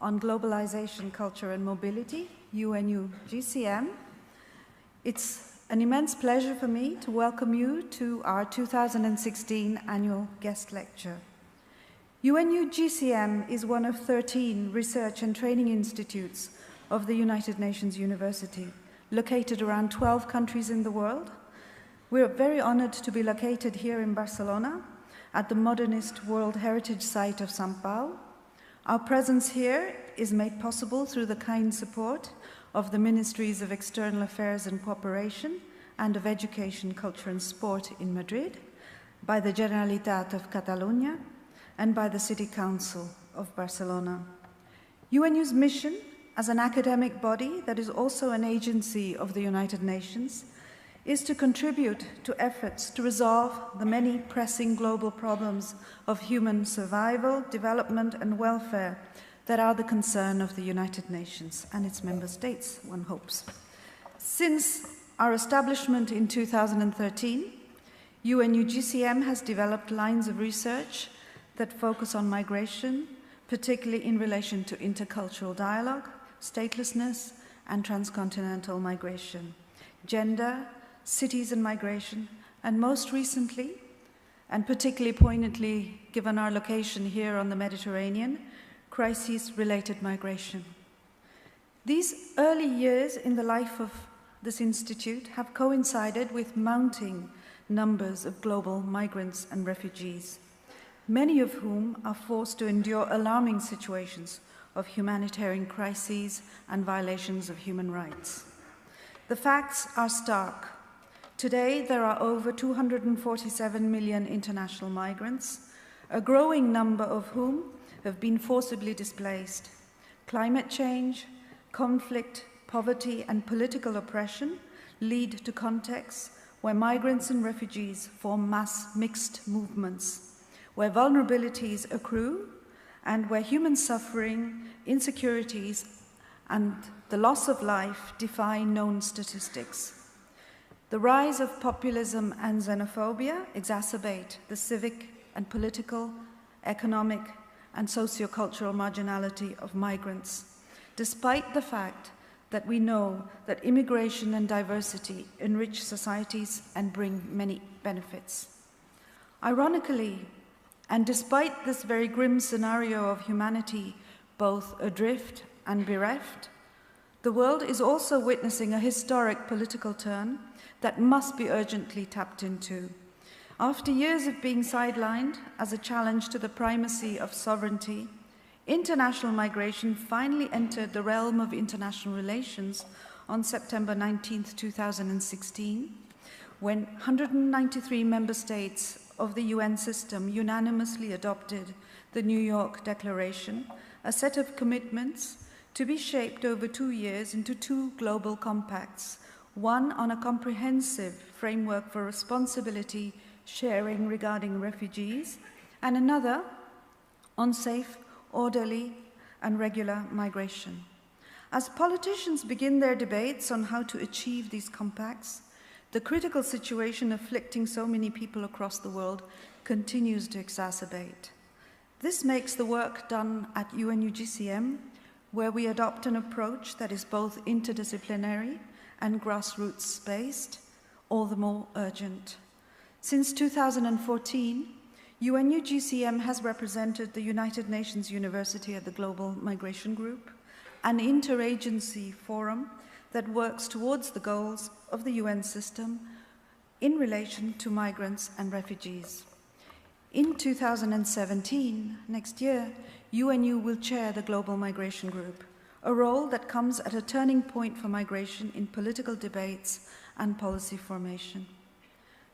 on Globalization, Culture and Mobility, UNU-GCM. It's an immense pleasure for me to welcome you to our 2016 annual guest lecture. UNU-GCM is one of 13 research and training institutes of the United Nations University, located around 12 countries in the world. We're very honored to be located here in Barcelona at the modernist World Heritage Site of Sant Pau. Our presence here is made possible through the kind support of the Ministries of External Affairs and Cooperation and of Education, Culture and Sport in Madrid, by the Generalitat of Catalunya, and by the City Council of Barcelona. UNU's mission as an academic body that is also an agency of the United Nations is to contribute to efforts to resolve the many pressing global problems of human survival, development and welfare that are the concern of the United Nations and its member states, one hopes. Since our establishment in 2013, UNU-GCM has developed lines of research that focus on migration, particularly in relation to intercultural dialogue, statelessness, and transcontinental migration, gender, cities and migration, and most recently, and particularly poignantly given our location here on the Mediterranean, crises-related migration. These early years in the life of this institute have coincided with mounting numbers of global migrants and refugees, many of whom are forced to endure alarming situations of humanitarian crises and violations of human rights. The facts are stark. Today, there are over 247 million international migrants, a growing number of whom have been forcibly displaced. Climate change, conflict, poverty, and political oppression lead to contexts where migrants and refugees form mass mixed movements, where vulnerabilities accrue, and where human suffering, insecurities, and the loss of life defy known statistics. The rise of populism and xenophobia exacerbate the civic and political, economic, and socio-cultural marginality of migrants, despite the fact that we know that immigration and diversity enrich societies and bring many benefits. Ironically, and despite this very grim scenario of humanity, both adrift and bereft, the world is also witnessing a historic political turn that must be urgently tapped into. After years of being sidelined as a challenge to the primacy of sovereignty, international migration finally entered the realm of international relations on September 19, 2016, when 193 member states of the UN system unanimously adopted the New York Declaration, a set of commitments to be shaped over 2 years into 2 global compacts, one on a comprehensive framework for responsibility sharing regarding refugees, and another on safe, orderly, and regular migration. As politicians begin their debates on how to achieve these compacts, the critical situation afflicting so many people across the world continues to exacerbate. This makes the work done at UNU-GCM, where we adopt an approach that is both interdisciplinary and grassroots-based, all the more urgent. Since 2014, UNU-GCM has represented the United Nations University at the Global Migration Group, an interagency forum that works towards the goals of the UN system in relation to migrants and refugees. In 2017, next year, UNU will chair the Global Migration Group, a role that comes at a turning point for migration in political debates and policy formation.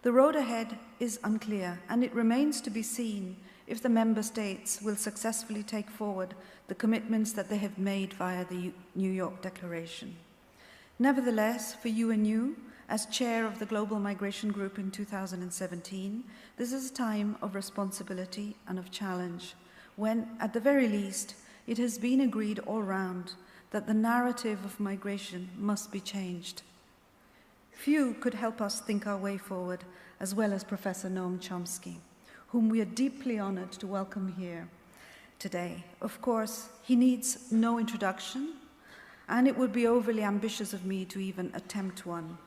The road ahead is unclear, and it remains to be seen if the member states will successfully take forward the commitments that they have made via the New York Declaration. Nevertheless, for UNU, as chair of the Global Migration Group in 2017, this is a time of responsibility and of challenge, when, at the very least, it has been agreed all round that the narrative of migration must be changed. Few could help us think our way forward, as well as Professor Noam Chomsky, whom we are deeply honored to welcome here. today. Of course, he needs no introduction, and it would be overly ambitious of me to even attempt one.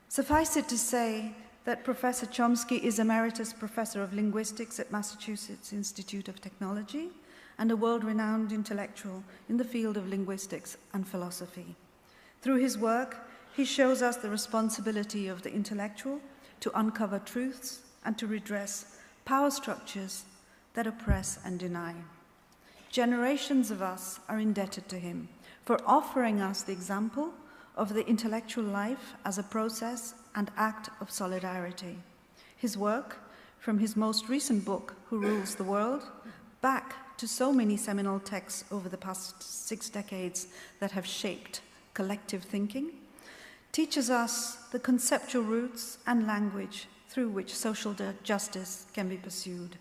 Suffice it to say that Professor Chomsky is Emeritus Professor of Linguistics at Massachusetts Institute of Technology and a world-renowned intellectual in the field of linguistics and philosophy. Through his work, he shows us the responsibility of the intellectual to uncover truths and to redress power structures that oppress and deny. Generations of us are indebted to him for offering us the example of the intellectual life as a process and act of solidarity. His work, from his most recent book, Who Rules the World, back to so many seminal texts over the past 6 decades that have shaped collective thinking, teaches us the conceptual roots and language through which social justice can be pursued.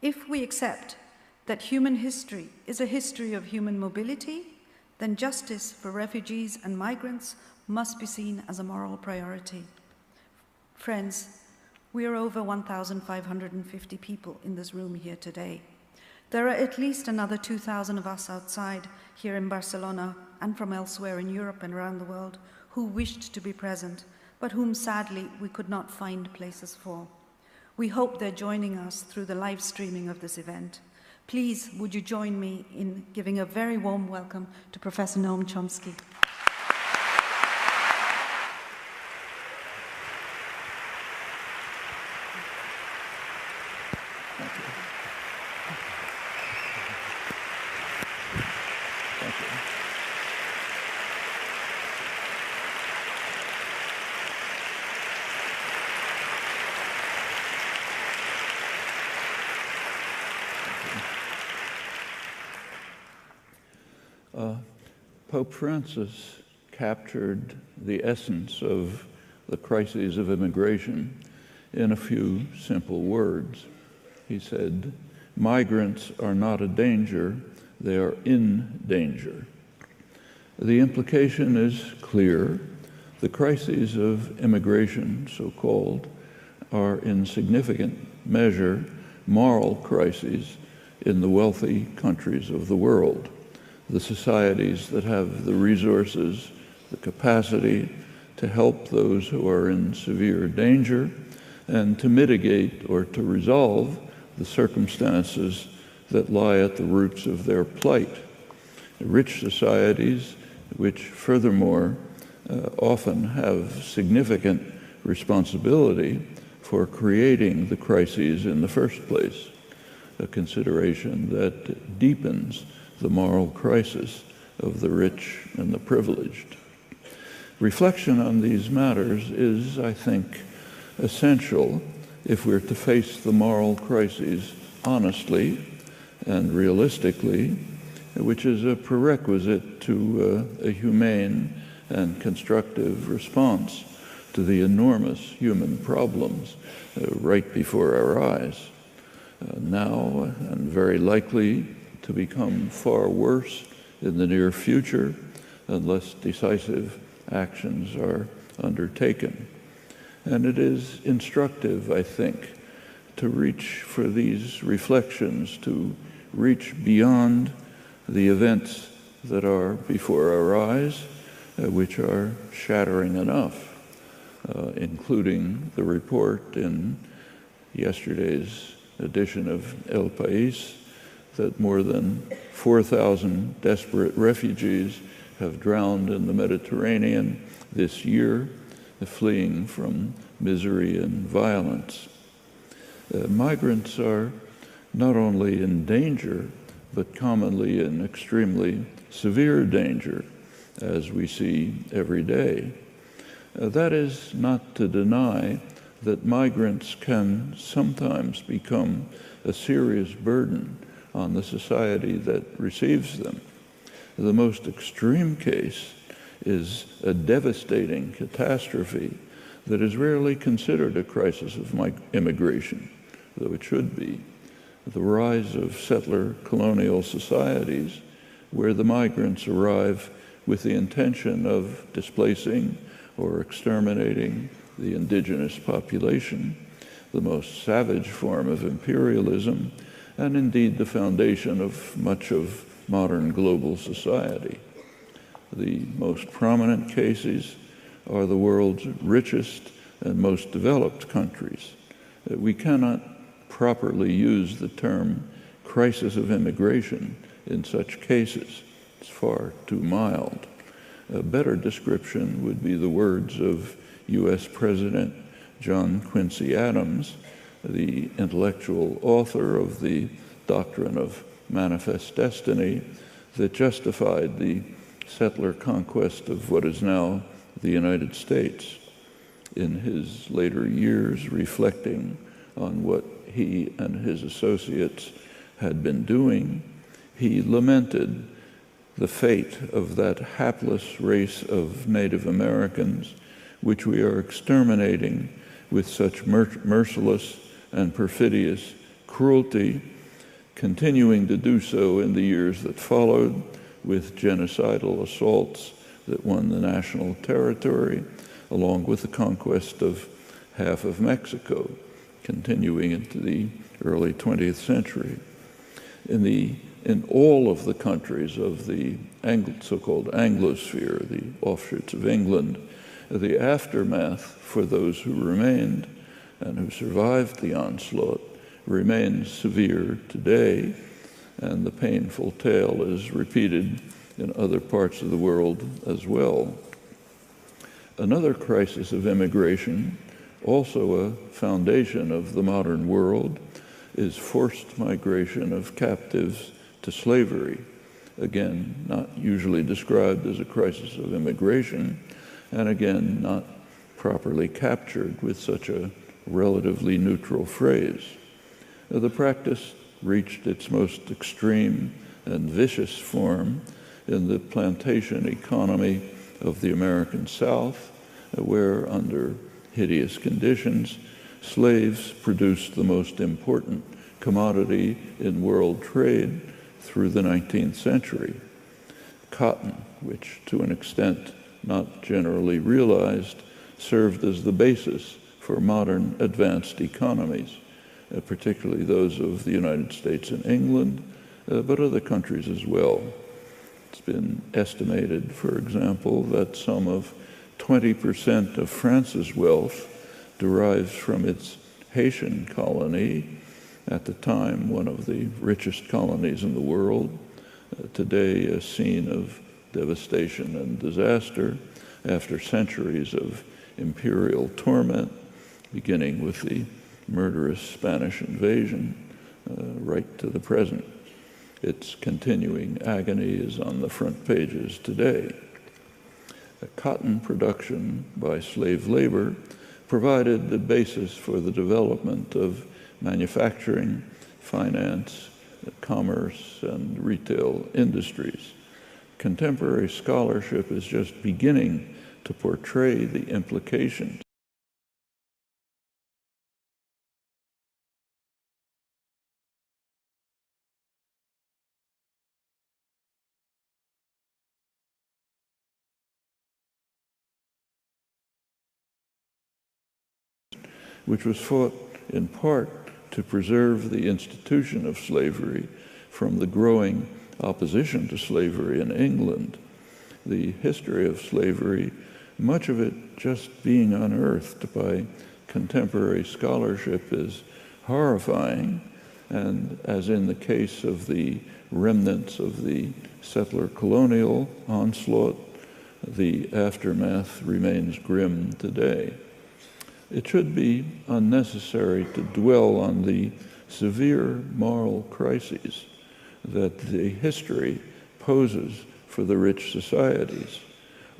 If we accept that human history is a history of human mobility, then justice for refugees and migrants must be seen as a moral priority. Friends, we are over 1,550 people in this room here today. There are at least another 2,000 of us outside here in Barcelona and from elsewhere in Europe and around the world who wished to be present, but whom sadly we could not find places for. We hope they're joining us through the live streaming of this event. Please, would you join me in giving a very warm welcome to Professor Noam Chomsky. Thank you. Pope Francis captured the essence of the crises of immigration in a few simple words. He said, "Migrants are not a danger, they are in danger." The implication is clear. The crises of immigration, so-called, are in significant measure moral crises in the wealthy countries of the world. The societies that have the resources, the capacity to help those who are in severe danger and to mitigate or to resolve the circumstances that lie at the roots of their plight. Rich societies, which furthermore often have significant responsibility for creating the crises in the first place, a consideration that deepens the moral crisis of the rich and the privileged. Reflection on these matters is, I think, essential if we're to face the moral crises honestly and realistically, which is a prerequisite to a humane and constructive response to the enormous human problems right before our eyes, now and very likely to become far worse in the near future unless decisive actions are undertaken. And it is instructive, I think, to reach for these reflections, to reach beyond the events that are before our eyes, which are shattering enough, including the report in yesterday's edition of El País that more than 4,000 desperate refugees have drowned in the Mediterranean this year, fleeing from misery and violence. Migrants are not only in danger, but commonly in extremely severe danger, as we see every day. That is not to deny that migrants can sometimes become a serious burden on the society that receives them. The most extreme case is a devastating catastrophe that is rarely considered a crisis of immigration, though it should be. The rise of settler colonial societies where the migrants arrive with the intention of displacing or exterminating the indigenous population, the most savage form of imperialism, and indeed the foundation of much of modern global society. The most prominent cases are the world's richest and most developed countries. We cannot properly use the term crisis of immigration in such cases. It's far too mild. A better description would be the words of U.S. President John Quincy Adams, the intellectual author of the doctrine of manifest destiny that justified the settler conquest of what is now the United States. In his later years, reflecting on what he and his associates had been doing, he lamented the fate of that hapless race of Native Americans, which we are exterminating with such merciless and perfidious cruelty, continuing to do so in the years that followed with genocidal assaults that won the national territory, along with the conquest of half of Mexico, continuing into the early 20th century. In all of the countries of the so-called Anglosphere, the offshoots of England, the aftermath for those who remained and who survived the onslaught remains severe today, and the painful tale is repeated in other parts of the world as well. Another crisis of immigration, also a foundation of the modern world, is forced migration of captives to slavery. Again, not usually described as a crisis of immigration, and again, not properly captured with such a relatively neutral phrase. The practice reached its most extreme and vicious form in the plantation economy of the American South, where, under hideous conditions, slaves produced the most important commodity in world trade through the 19th century. Cotton, which to an extent not generally realized, served as the basis for modern advanced economies, particularly those of the United States and England, but other countries as well. It's been estimated, for example, that some of 20% of France's wealth derives from its Haitian colony, at the time one of the richest colonies in the world, today a scene of devastation and disaster after centuries of imperial torment, beginning with the murderous Spanish invasion right to the present. Its continuing agony is on the front pages today. Cotton production by slave labor provided the basis for the development of manufacturing, finance, commerce, and retail industries. Contemporary scholarship is just beginning to portray the implications which was fought in part to preserve the institution of slavery from the growing opposition to slavery in England. The history of slavery, much of it just being unearthed by contemporary scholarship, is horrifying, and as in the case of the remnants of the settler colonial onslaught, the aftermath remains grim today. It should be unnecessary to dwell on the severe moral crises that the history poses for the rich societies,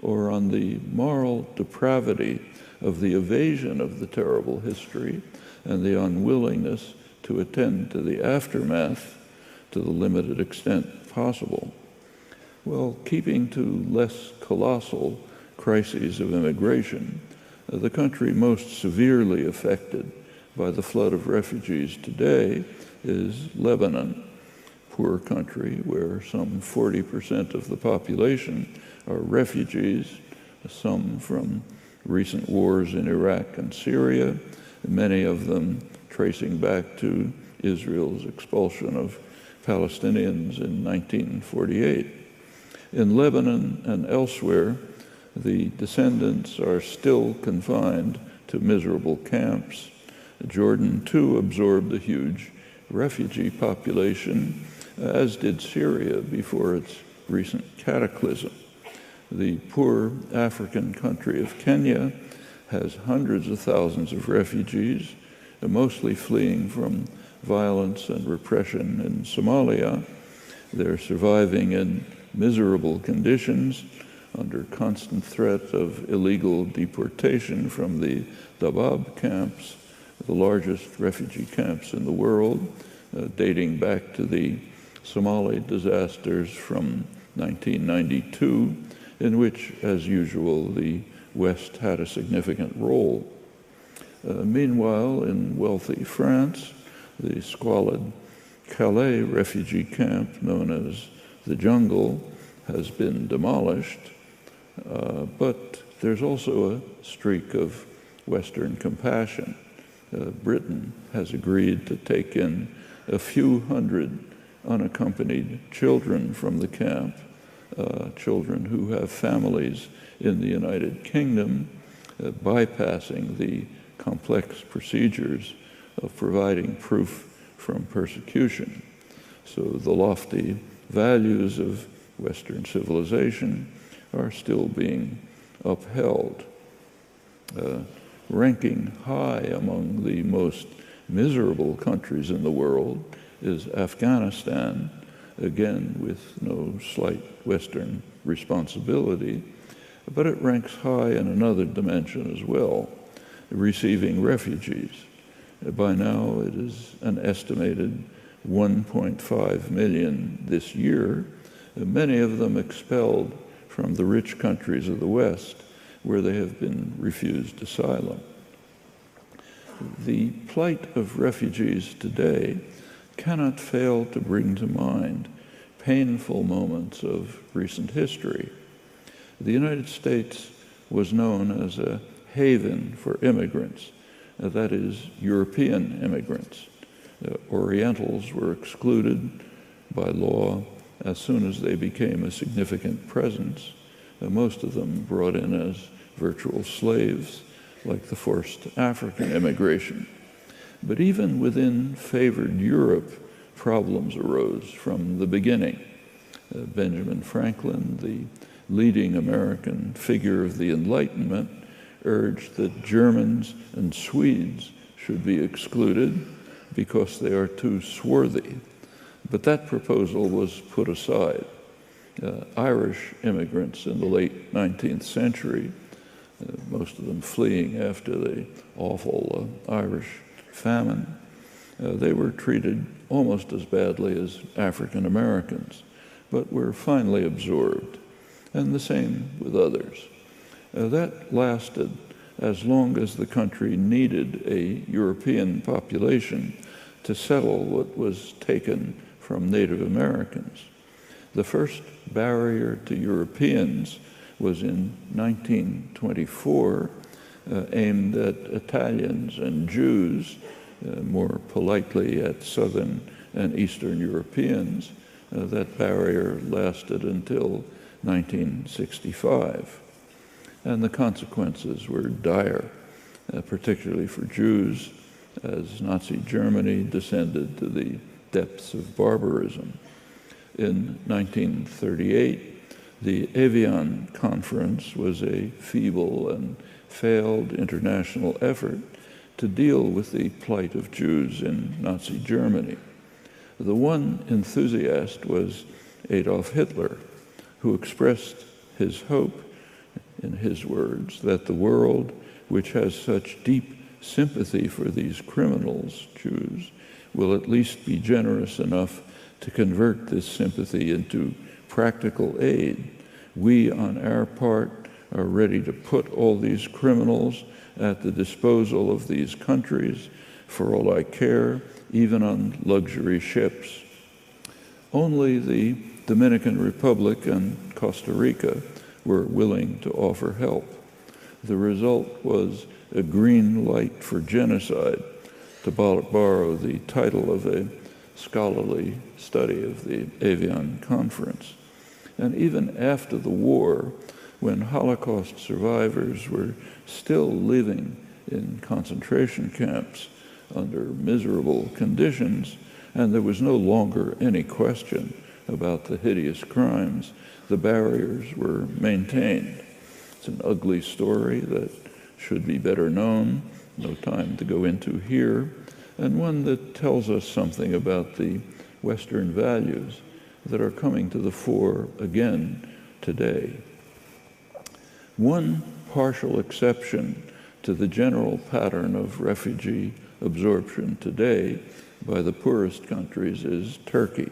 or on the moral depravity of the evasion of the terrible history and the unwillingness to attend to the aftermath to the limited extent possible. Well, keeping to less colossal crises of immigration, the country most severely affected by the flood of refugees today is Lebanon, a poor country where some 40% of the population are refugees, some from recent wars in Iraq and Syria, many of them tracing back to Israel's expulsion of Palestinians in 1948. In Lebanon and elsewhere, the descendants are still confined to miserable camps. Jordan, too, absorbed a huge refugee population, as did Syria before its recent cataclysm. The poor African country of Kenya has hundreds of thousands of refugees, mostly fleeing from violence and repression in Somalia. They're surviving in miserable conditions under constant threat of illegal deportation from the Dadaab camps, the largest refugee camps in the world, dating back to the Somali disasters from 1992, in which, as usual, the West had a significant role. Meanwhile, in wealthy France, the squalid Calais refugee camp, known as the Jungle, has been demolished, but there's also a streak of Western compassion. Britain has agreed to take in a few hundred unaccompanied children from the camp, children who have families in the United Kingdom, bypassing the complex procedures of providing proof from persecution. So the lofty values of Western civilization are still being upheld. Ranking high among the most miserable countries in the world is Afghanistan, again with no slight Western responsibility, but it ranks high in another dimension as well, receiving refugees. By now it is an estimated 1.5 million this year, many of them expelled from the rich countries of the West, where they have been refused asylum. The plight of refugees today cannot fail to bring to mind painful moments of recent history. The United States was known as a haven for immigrants, that is, European immigrants. Orientals were excluded by law as soon as they became a significant presence, most of them brought in as virtual slaves, like the forced African immigration. But even within favored Europe, problems arose from the beginning. Benjamin Franklin, the leading American figure of the Enlightenment, urged that Germans and Swedes should be excluded because they are too swarthy. But that proposal was put aside. Irish immigrants in the late 19th century, most of them fleeing after the awful Irish famine, they were treated almost as badly as African Americans, but were finally absorbed, and the same with others. That lasted as long as the country needed a European population to settle what was taken from Native Americans. The first barrier to Europeans was in 1924, aimed at Italians and Jews, more politely at Southern and Eastern Europeans. That barrier lasted until 1965. And the consequences were dire, particularly for Jews, as Nazi Germany descended to the depths of barbarism. In 1938, the Evian Conference was a feeble and failed international effort to deal with the plight of Jews in Nazi Germany. The one enthusiast was Adolf Hitler, who expressed his hope, in his words, that the world, which has such deep sympathy for these criminals, Jews, will at least be generous enough to convert this sympathy into practical aid. We, on our part, are ready to put all these criminals at the disposal of these countries, for all I care, even on luxury ships. Only the Dominican Republic and Costa Rica were willing to offer help. The result was a green light for genocide, to borrow the title of a scholarly study of the Evian Conference. And even after the war, when Holocaust survivors were still living in concentration camps under miserable conditions, and there was no longer any question about the hideous crimes, the barriers were maintained. It's an ugly story that should be better known, no time to go into here, and one that tells us something about the Western values that are coming to the fore again today. One partial exception to the general pattern of refugee absorption today by the poorest countries is Turkey.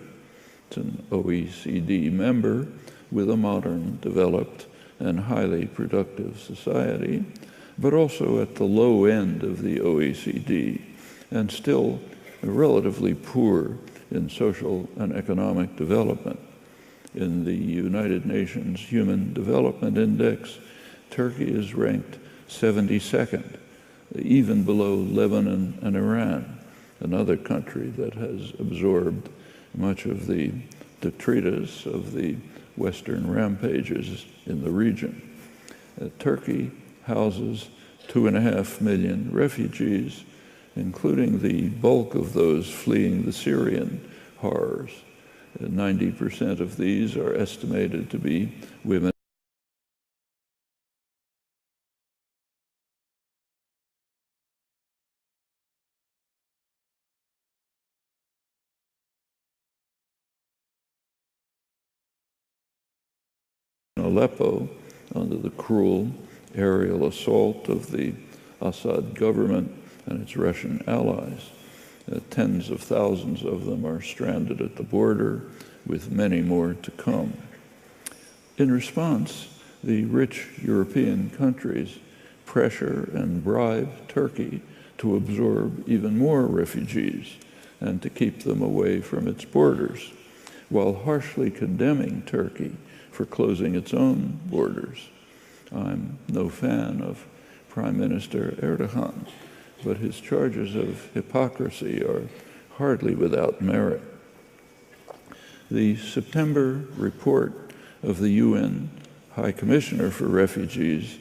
It's an OECD member with a modern, developed, and highly productive society, but also at the low end of the OECD, and still relatively poor in social and economic development. In the United Nations Human Development Index, Turkey is ranked 72nd, even below Lebanon and Iran, another country that has absorbed much of the detritus of the Western rampages in the region. Turkey houses 2.5 million refugees, including the bulk of those fleeing the Syrian horrors. 90% of these are estimated to be women. Aleppo, under the cruel aerial assault of the Assad government and its Russian allies. Tens of thousands of them are stranded at the border, with many more to come. In response, the rich European countries pressure and bribe Turkey to absorb even more refugees and to keep them away from its borders, while harshly condemning Turkey for closing its own borders. I'm no fan of Prime Minister Erdogan, but his charges of hypocrisy are hardly without merit. The September report of the UN High Commissioner for Refugees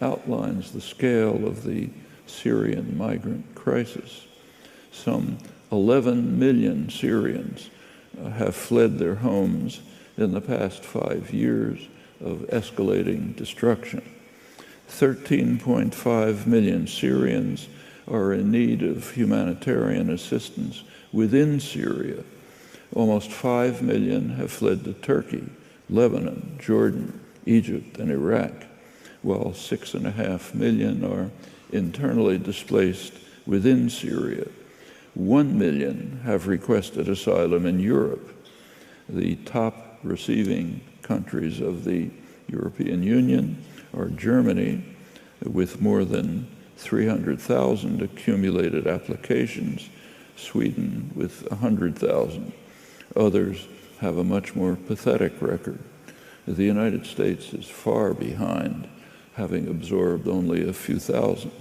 outlines the scale of the Syrian migrant crisis. Some 11 million Syrians have fled their homes in the past 5 years of escalating destruction. 13.5 million Syrians are in need of humanitarian assistance within Syria. Almost 5 million have fled to Turkey, Lebanon, Jordan, Egypt, and Iraq, while 6.5 million are internally displaced within Syria. 1 million have requested asylum in Europe. The top receiving countries of the European Union are Germany, with more than 300,000 accumulated applications, Sweden with 100,000. Others have a much more pathetic record. The United States is far behind, having absorbed only a few thousand.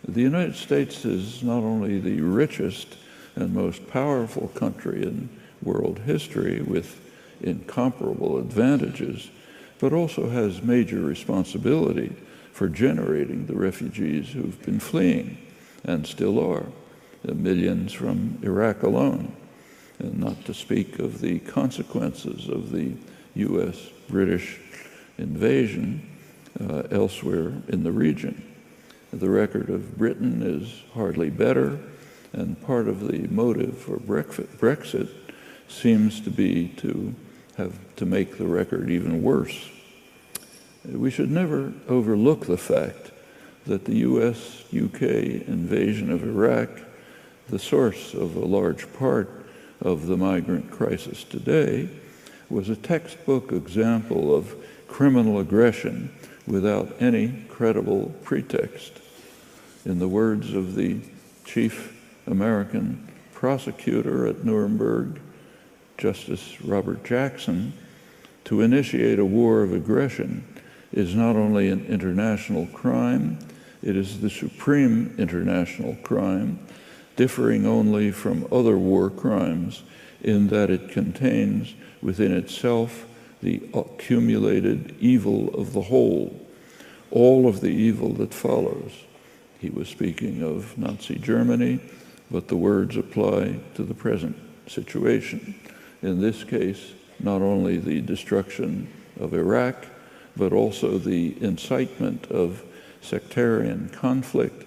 The United States is not only the richest and most powerful country in world history with incomparable advantages, but also has major responsibility for generating the refugees who've been fleeing and still are, the millions from Iraq alone, and not to speak of the consequences of the U.S.-British invasion elsewhere in the region. The record of Britain is hardly better, and part of the motive for Brexit seems to be to make the record even worse. We should never overlook the fact that the US-UK invasion of Iraq, the source of a large part of the migrant crisis today, was a textbook example of criminal aggression without any credible pretext. In the words of the chief American prosecutor at Nuremberg, Justice Robert Jackson, to initiate a war of aggression is not only an international crime, It is the supreme international crime, differing only from other war crimes in that it contains within itself the accumulated evil of the whole, all of the evil that follows. He was speaking of Nazi Germany, but the words apply to the present situation. In this case, not only the destruction of Iraq, but also the incitement of sectarian conflict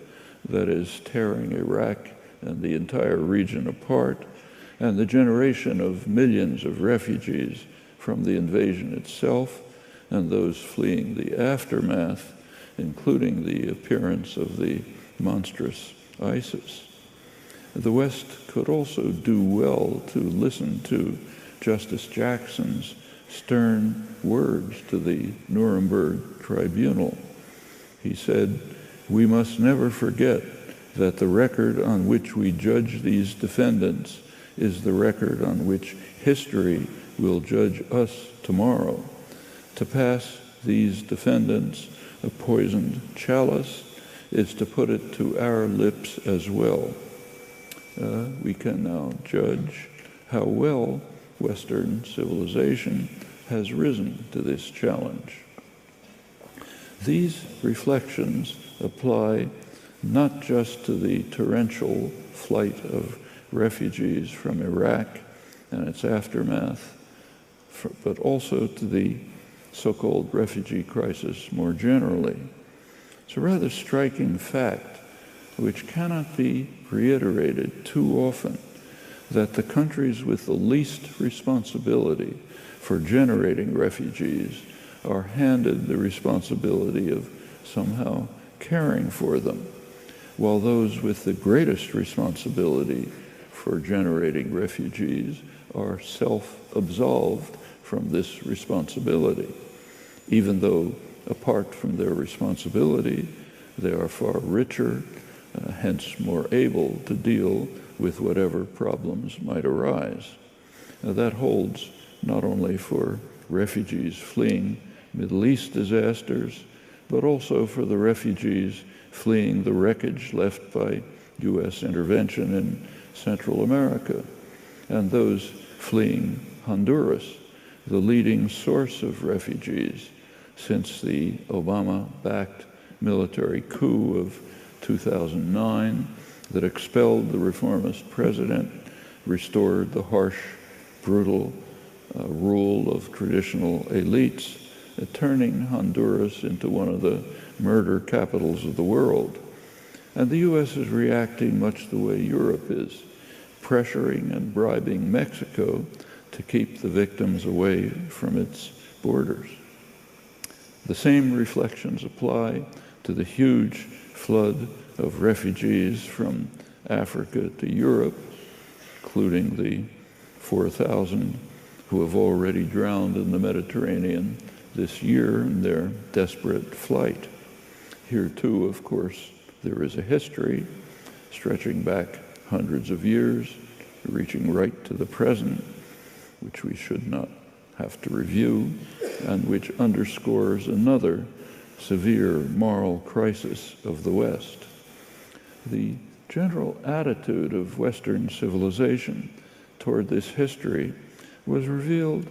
that is tearing Iraq and the entire region apart, and the generation of millions of refugees from the invasion itself and those fleeing the aftermath, including the appearance of the monstrous ISIS. The West could also do well to listen to Justice Jackson's stern words to the Nuremberg Tribunal. He said, "We must never forget that the record on which we judge these defendants is the record on which history will judge us tomorrow. To pass these defendants a poisoned chalice is to put it to our lips as well." We can now judge how well Western civilization has risen to this challenge. These reflections apply not just to the torrential flight of refugees from Iraq and its aftermath, but also to the so-called refugee crisis more generally. It's a rather striking fact, which cannot be reiterated too often, that the countries with the least responsibility for generating refugees are handed the responsibility of somehow caring for them, while those with the greatest responsibility for generating refugees are self-absolved from this responsibility, even though, apart from their responsibility, they are far richer, hence more able to deal with whatever problems might arise. Now, that holds not only for refugees fleeing Middle East disasters, but also for the refugees fleeing the wreckage left by U.S. intervention in Central America, and those fleeing Honduras, the leading source of refugees since the Obama-backed military coup of 2009 that expelled the reformist president, restored the harsh, brutal rule of traditional elites, turning Honduras into one of the murder capitals of the world. And the U.S. is reacting much the way Europe is, pressuring and bribing Mexico to keep the victims away from its borders. The same reflections apply to the huge flood of refugees from Africa to Europe, including the 4,000 who have already drowned in the Mediterranean this year in their desperate flight. Here too, of course, there is a history stretching back hundreds of years, reaching right to the present, which we should not have to review, and which underscores another severe moral crisis of the West. The general attitude of Western civilization toward this history was revealed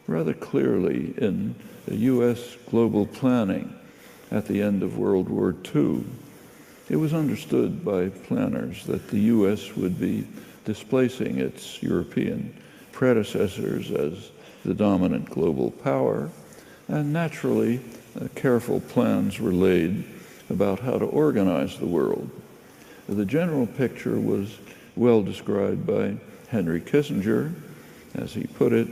rather clearly in U.S. global planning at the end of World War II. It was understood by planners that the U.S. would be displacing its European predecessors as the dominant global power, and naturally, careful plans were laid about how to organize the world. The general picture was well described by Henry Kissinger. As he put it,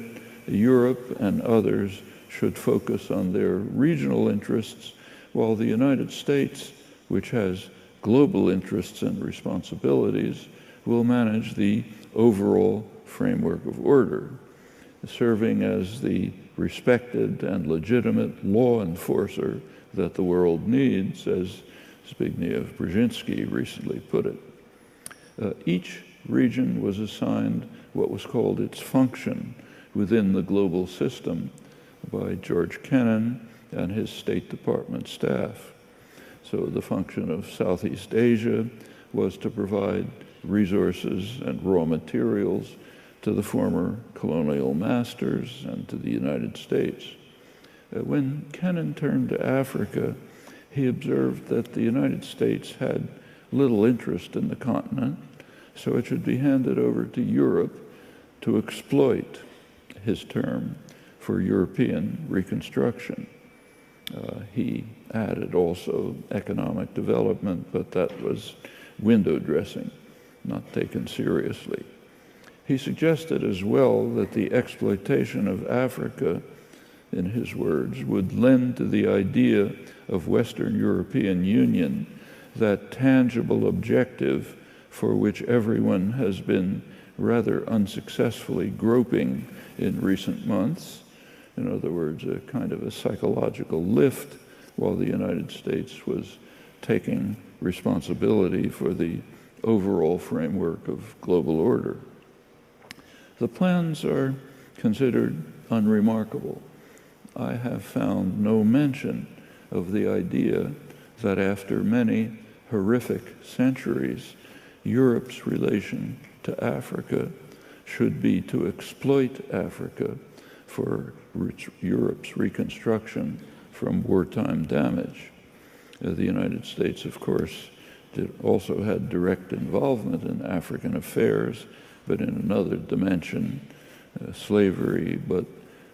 Europe and others should focus on their regional interests, while the United States, which has global interests and responsibilities, will manage the overall framework of order, serving as the respected and legitimate law enforcer that the world needs, as Zbigniew Brzezinski recently put it. Each region was assigned what was called its function within the global system by George Kennan and his State Department staff. So the function of Southeast Asia was to provide resources and raw materials to the former colonial masters and to the United States. When Kennan turned to Africa, he observed that the United States had little interest in the continent, so it should be handed over to Europe to exploit, his term, for European reconstruction. He added also economic development, but that was window dressing, not taken seriously. He suggested as well that the exploitation of Africa, in his words, would lend to the idea of Western European Union that tangible objective for which everyone has been rather unsuccessfully groping in recent months. In other words, a kind of a psychological lift while the United States was taking responsibility for the overall framework of global order. The plans are considered unremarkable. I have found no mention of the idea that after many horrific centuries, Europe's relation to Africa should be to exploit Africa for Europe's reconstruction from wartime damage. The United States, of course, also had direct involvement in African affairs, but in another dimension, slavery, but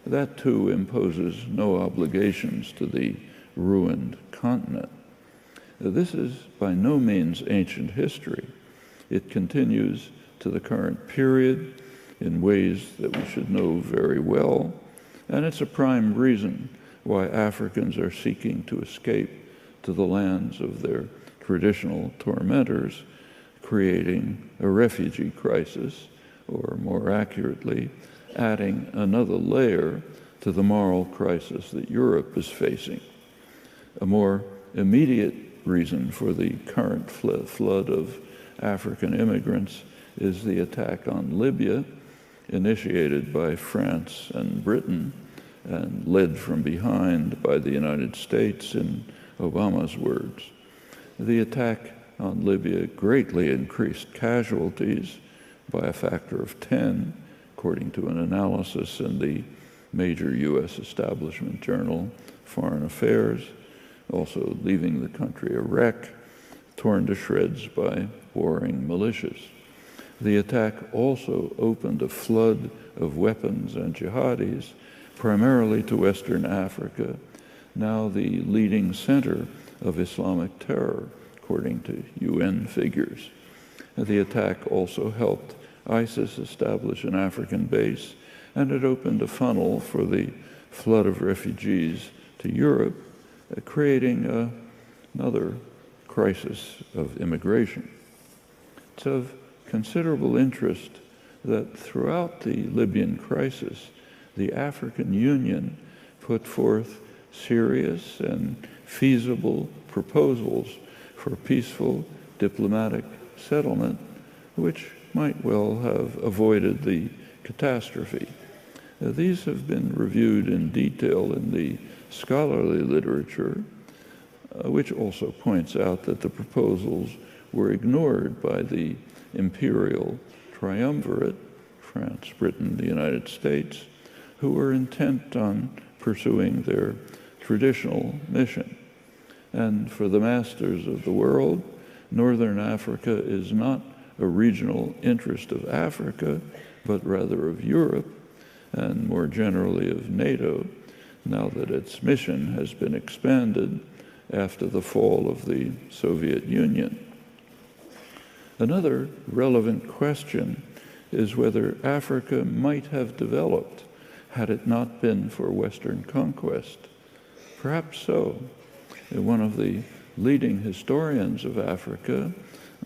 that too imposes no obligations to the ruined continent. This is by no means ancient history. It continues to the current period in ways that we should know very well, and it's a prime reason why Africans are seeking to escape to the lands of their traditional tormentors, creating a refugee crisis, or more accurately, adding another layer to the moral crisis that Europe is facing. A more immediate reason for the current flood of African immigrants is the attack on Libya, initiated by France and Britain and led from behind by the United States, in Obama's words. The attack on Libya greatly increased casualties by a factor of 10, according to an analysis in the major U.S. establishment journal, Foreign Affairs, also leaving the country a wreck, torn to shreds by warring militias. The attack also opened a flood of weapons and jihadis, primarily to Western Africa, now the leading center of Islamic terror, according to UN figures. The attack also helped ISIS establish an African base, and it opened a funnel for the flood of refugees to Europe, creating another crisis of immigration. It's of considerable interest that throughout the Libyan crisis, the African Union put forth serious and feasible proposals for peaceful diplomatic settlement, which might well have avoided the catastrophe. These have been reviewed in detail in the scholarly literature, which also points out that the proposals were ignored by the imperial triumvirate, France, Britain, the United States, who were intent on pursuing their traditional mission. And for the masters of the world, Northern Africa is not a regional interest of Africa, but rather of Europe, and more generally of NATO, now that its mission has been expanded after the fall of the Soviet Union. Another relevant question is whether Africa might have developed had it not been for Western conquest. Perhaps so. One of the leading historians of Africa,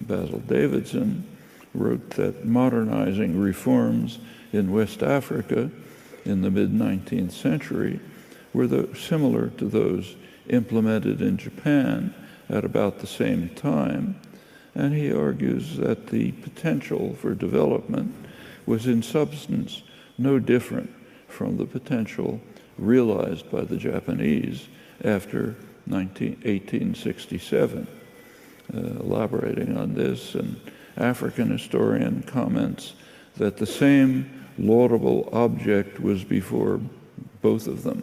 Basil Davidson, wrote that modernizing reforms in West Africa in the mid-19th century were similar to those implemented in Japan at about the same time, and he argues that the potential for development was in substance no different from the potential realized by the Japanese after 1867. Elaborating on this, an African historian comments that the same laudable object was before both of them,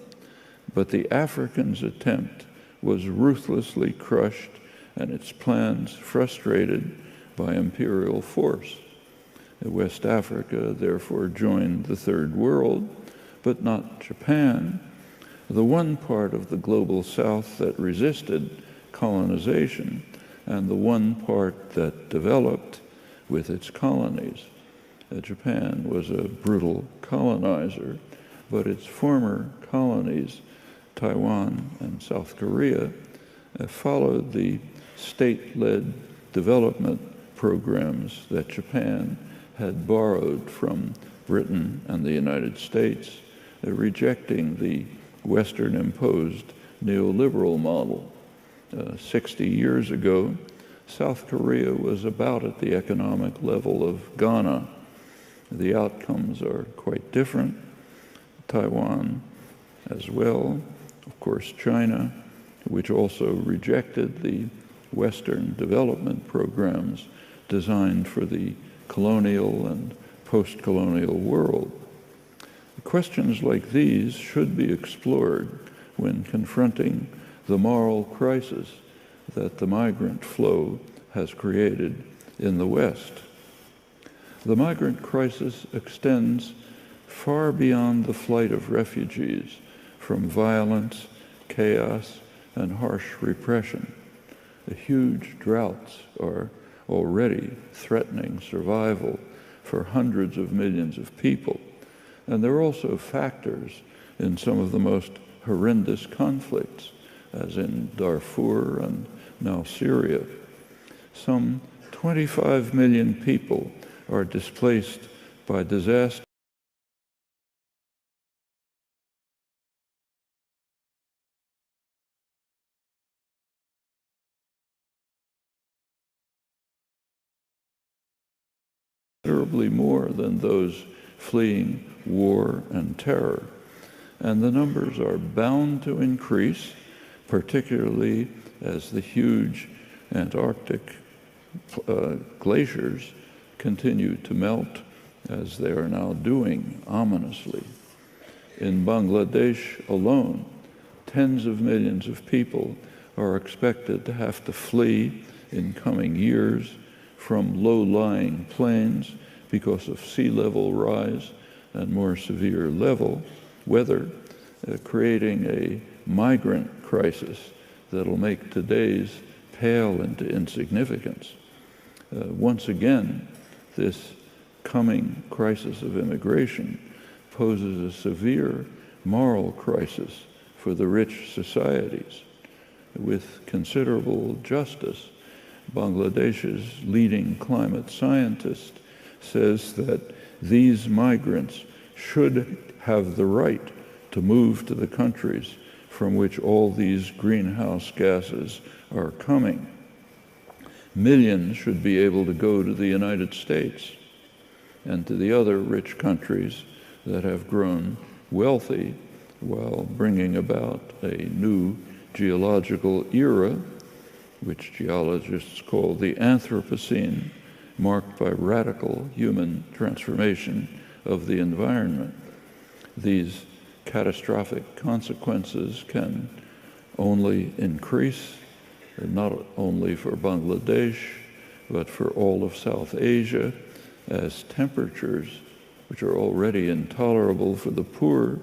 but the African's attempt was ruthlessly crushed and its plans frustrated by imperial force. West Africa therefore joined the Third World, but not Japan, the one part of the global South that resisted colonization and the one part that developed with its colonies. Japan was a brutal colonizer, but its former colonies, Taiwan and South Korea, followed the state-led development programs that Japan had borrowed from Britain and the United States, rejecting the Western-imposed neoliberal model. 60 years ago, South Korea was about at the economic level of Ghana. The outcomes are quite different. Taiwan as well. Of course, China, which also rejected the Western development programs designed for the colonial and post-colonial world. Questions like these should be explored when confronting the moral crisis that the migrant flow has created in the West. The migrant crisis extends far beyond the flight of refugees from violence, chaos, and harsh repression. The huge droughts are already threatening survival for hundreds of millions of people. And there are also factors in some of the most horrendous conflicts, as in Darfur and now Syria. Some 25 million people are displaced by disaster. Considerably more than those fleeing war and terror. And the numbers are bound to increase, particularly as the huge Antarctic glaciers continue to melt, as they are now doing ominously. In Bangladesh alone, tens of millions of people are expected to have to flee in coming years from low-lying plains because of sea level rise and more severe weather, creating a migrant crisis that'll make today's pale into insignificance. Once again, this coming crisis of immigration poses a severe moral crisis for the rich societies. With considerable justice, Bangladesh's leading climate scientist says that these migrants should have the right to move to the countries from which all these greenhouse gases are coming. Millions should be able to go to the United States and to the other rich countries that have grown wealthy while bringing about a new geological era, which geologists call the Anthropocene, marked by radical human transformation of the environment. These catastrophic consequences can only increase, not only for Bangladesh, but for all of South Asia, as temperatures, which are already intolerable for the poor,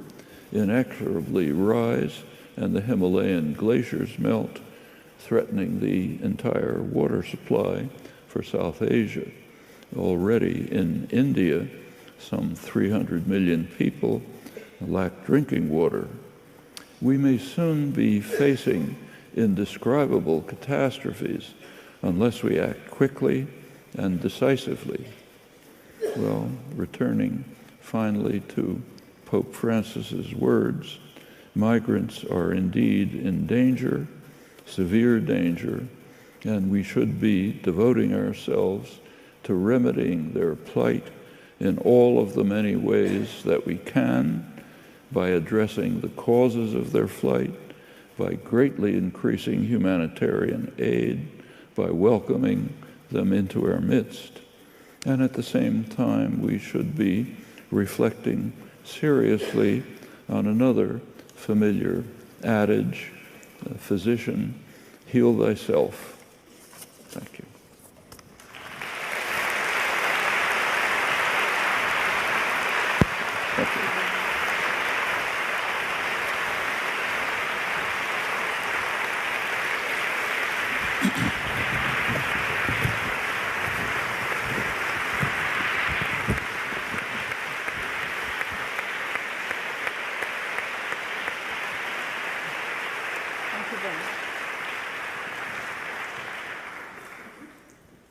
inexorably rise and the Himalayan glaciers melt, threatening the entire water supply for South Asia. Already in India, some 300 million people lack drinking water. We may soon be facing indescribable catastrophes unless we act quickly and decisively. Well, returning finally to Pope Francis's words, migrants are indeed in danger, severe danger, and we should be devoting ourselves to remedying their plight in all of the many ways that we can, by addressing the causes of their flight, by greatly increasing humanitarian aid, by welcoming them into our midst. And at the same time, we should be reflecting seriously on another familiar adage, physician, heal thyself. Thank you. Thank you.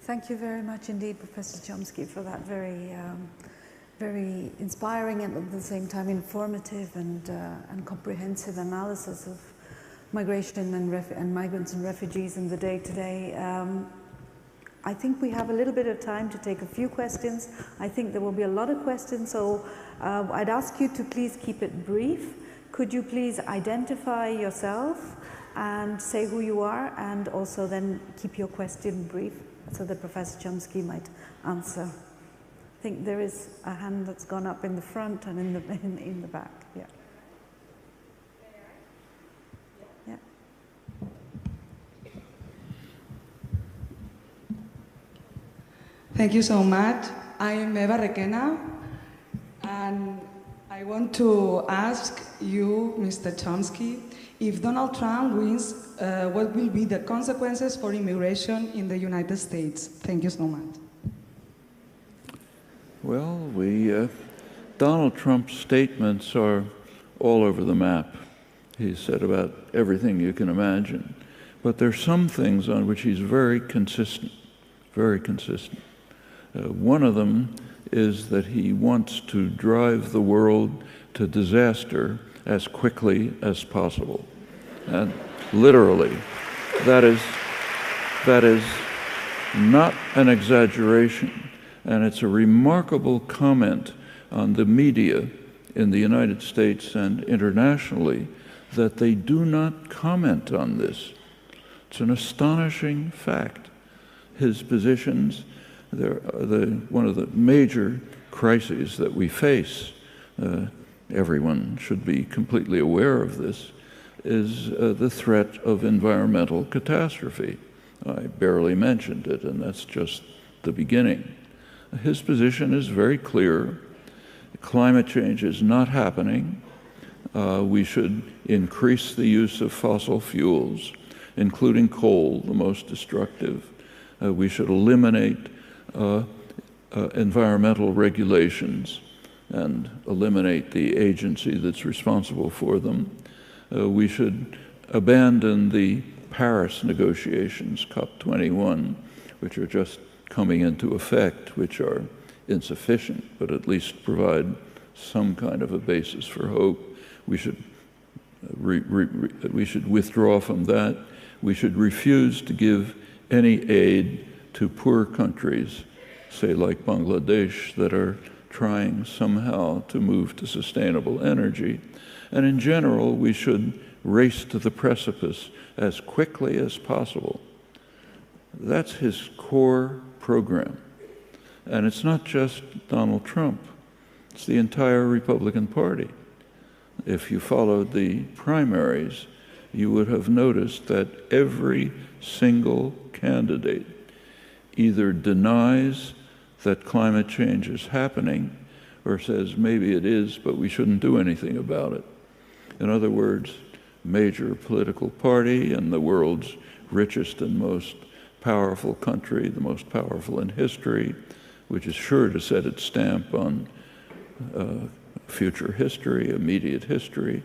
Thank you very much indeed, Professor Chomsky, for that very inspiring and at the same time informative and comprehensive analysis of migration and migrants and refugees in the day-to-day. I think we have a little bit of time to take a few questions. I think there will be a lot of questions, so I'd ask you to please keep it brief. Could you please identify yourself and say who you are, and also then keep your question brief so that Professor Chomsky might answer. I think there is a hand that's gone up in the front and in the back. Yeah. Yeah. Thank you so much. I am Eva Requena, and I want to ask you, Mr. Chomsky, if Donald Trump wins, what will be the consequences for immigration in the United States? Thank you so much. Well, Donald Trump's statements are all over the map. He's said about everything you can imagine. But there are some things on which he's very consistent, very consistent. One of them is that he wants to drive the world to disaster as quickly as possible. And literally, that is not an exaggeration. And it's a remarkable comment on the media in the United States and internationally that they do not comment on this. It's an astonishing fact. His positions, one of the major crises that we face, everyone should be completely aware of this, is the threat of environmental catastrophe. I barely mentioned it, and that's just the beginning. His position is very clear. Climate change is not happening. We should increase the use of fossil fuels, including coal, the most destructive. We should eliminate environmental regulations and eliminate the agency that's responsible for them. We should abandon the Paris negotiations, COP21, which are just coming into effect, which are insufficient, but at least provide some kind of a basis for hope. We should withdraw from that. We should refuse to give any aid to poor countries, say like Bangladesh, that are trying somehow to move to sustainable energy. And in general, we should race to the precipice as quickly as possible. That's his core program. And it's not just Donald Trump. It's the entire Republican Party. If you followed the primaries, you would have noticed that every single candidate either denies that climate change is happening or says maybe it is, but we shouldn't do anything about it. In other words, major political party and the world's richest and most powerful country, the most powerful in history, which is sure to set its stamp on future history, immediate history,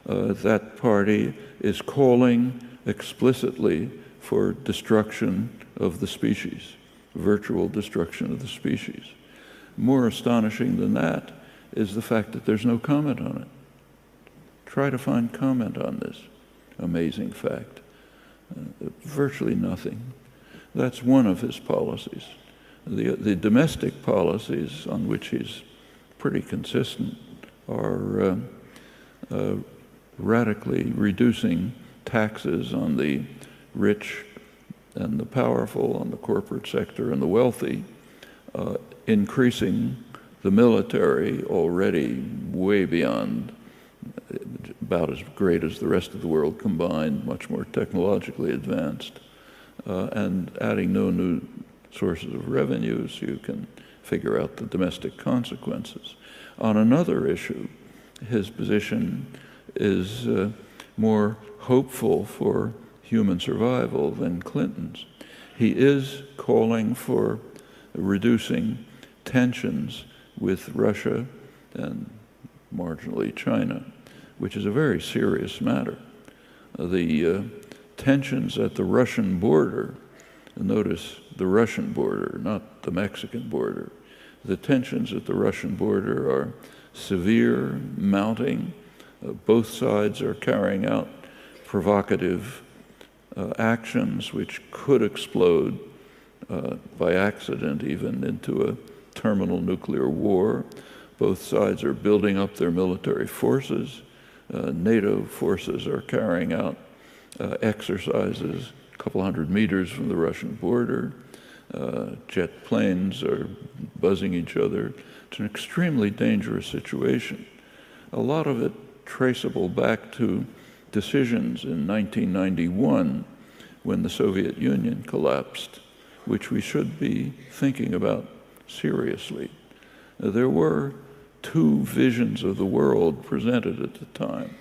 that party is calling explicitly for destruction of the species, virtual destruction of the species. More astonishing than that is the fact that there's no comment on it. Try to find comment on this amazing fact. Virtually nothing. That's one of his policies. The domestic policies on which he's pretty consistent are radically reducing taxes on the rich and the powerful, on the corporate sector and the wealthy, increasing the military already way beyond, about as great as the rest of the world combined, much more technologically advanced, and adding no new sources of revenue, so you can figure out the domestic consequences. On another issue, his position is more hopeful for human survival than Clinton's. He is calling for reducing tensions with Russia and marginally China, which is a very serious matter. The tensions at the Russian border, notice the Russian border, not the Mexican border, the tensions at the Russian border are severe, mounting. Both sides are carrying out provocative actions which could explode by accident even into a terminal nuclear war. Both sides are building up their military forces. NATO forces are carrying out exercises a couple hundred meters from the Russian border. Jet planes are buzzing each other. It's an extremely dangerous situation. A lot of it traceable back to decisions in 1991 when the Soviet Union collapsed, which we should be thinking about seriously. There were two visions of the world presented at the time.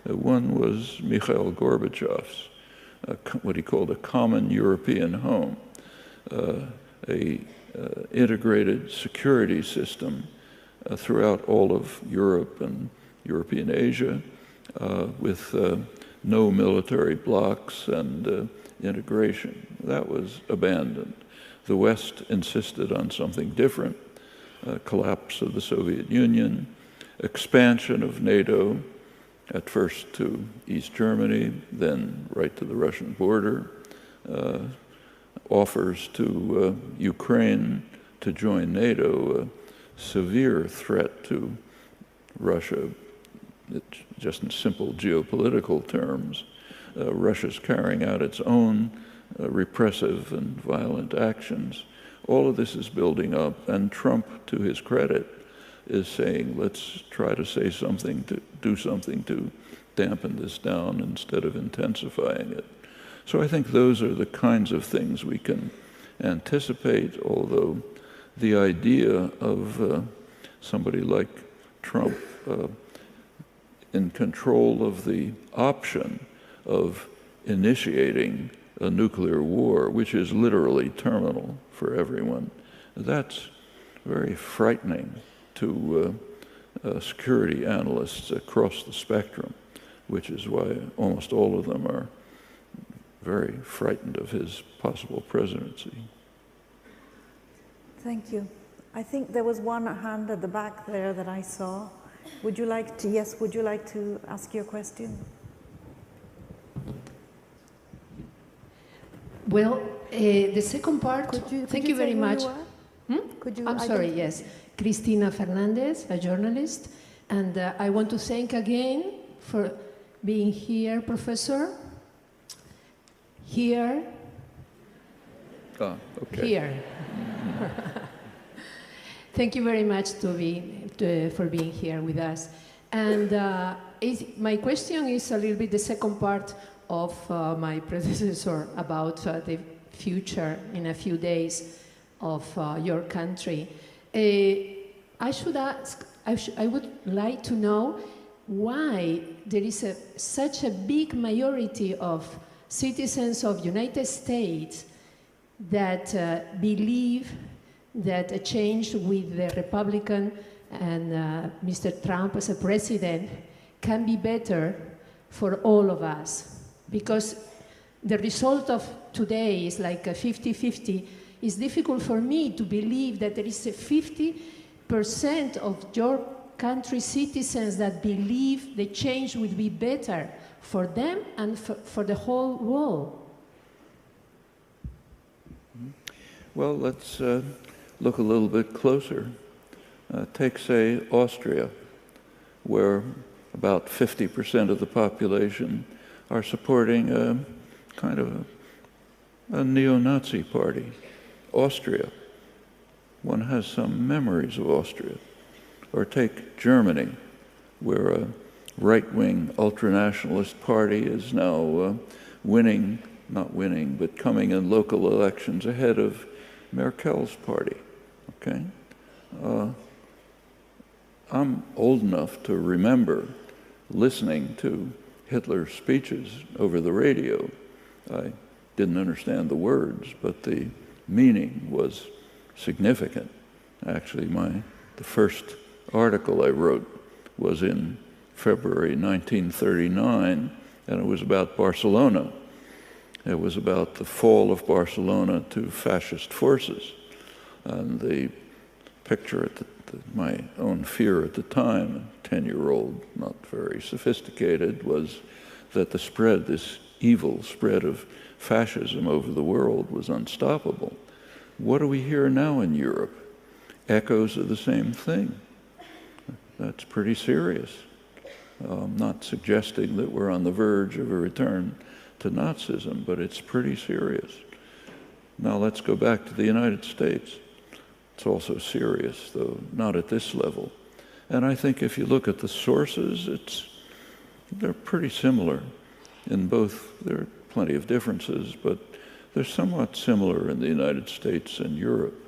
One was Mikhail Gorbachev's, what he called a common European home, a integrated security system throughout all of Europe and European Asia, with no military blocs and integration. That was abandoned. The West insisted on something different: collapse of the Soviet Union, expansion of NATO, at first to East Germany, then right to the Russian border, offers to Ukraine to join NATO, a severe threat to Russia, just in simple geopolitical terms. Russia's carrying out its own repressive and violent actions. All of this is building up, and Trump, to his credit, is saying, let's try to say something, to do something to dampen this down instead of intensifying it. So I think those are the kinds of things we can anticipate, although the idea of somebody like Trump in control of the option of initiating a nuclear war, which is literally terminal for everyone, that's very frightening to security analysts across the spectrum, which is why almost all of them are very frightened of his possible presidency. Thank you. I think there was one hand at the back there that I saw. Would you like to, yes, would you like to ask your question? Well, the second part, thank you very much. Could you I'm sorry, yes. Cristina Fernandez, a journalist, and I want to thank again for being here, Professor. Here. Ah, okay. Here. Thank you very much for being here with us. And my question is a little bit the second part of my predecessor about the future in a few days of your country. I should ask, I would like to know why there is such a big majority of citizens of United States that believe that a change with the Republican and Mr. Trump as a president can be better for all of us. Because the result of today is like a 50-50. It's difficult for me to believe that there is a 50% of your country's citizens that believe the change will be better for them and for the whole world. Well, let's look a little bit closer. Take, say, Austria, where about 50% of the population are supporting a kind of a neo-Nazi party. Austria, one has some memories of Austria. Or take Germany, where a right-wing ultranationalist party is now winning, not winning, but coming in local elections ahead of Merkel's party, okay? I'm old enough to remember listening to Hitler's speeches over the radio. I didn't understand the words, but the meaning was significant. Actually, the first article I wrote was in February 1939, and it was about Barcelona. It was about the fall of Barcelona to fascist forces. And the picture my own fear at the time, a 10-year-old, not very sophisticated, was that this evil spread of fascism over the world was unstoppable. What do we hear now in Europe? Echoes of the same thing. That's pretty serious. I'm not suggesting that we're on the verge of a return to Nazism, but it's pretty serious. Now let's go back to the United States. It's also serious, though not at this level. And I think if you look at the sources, they're pretty similar in both. There are plenty of differences, but they're somewhat similar in the United States and Europe.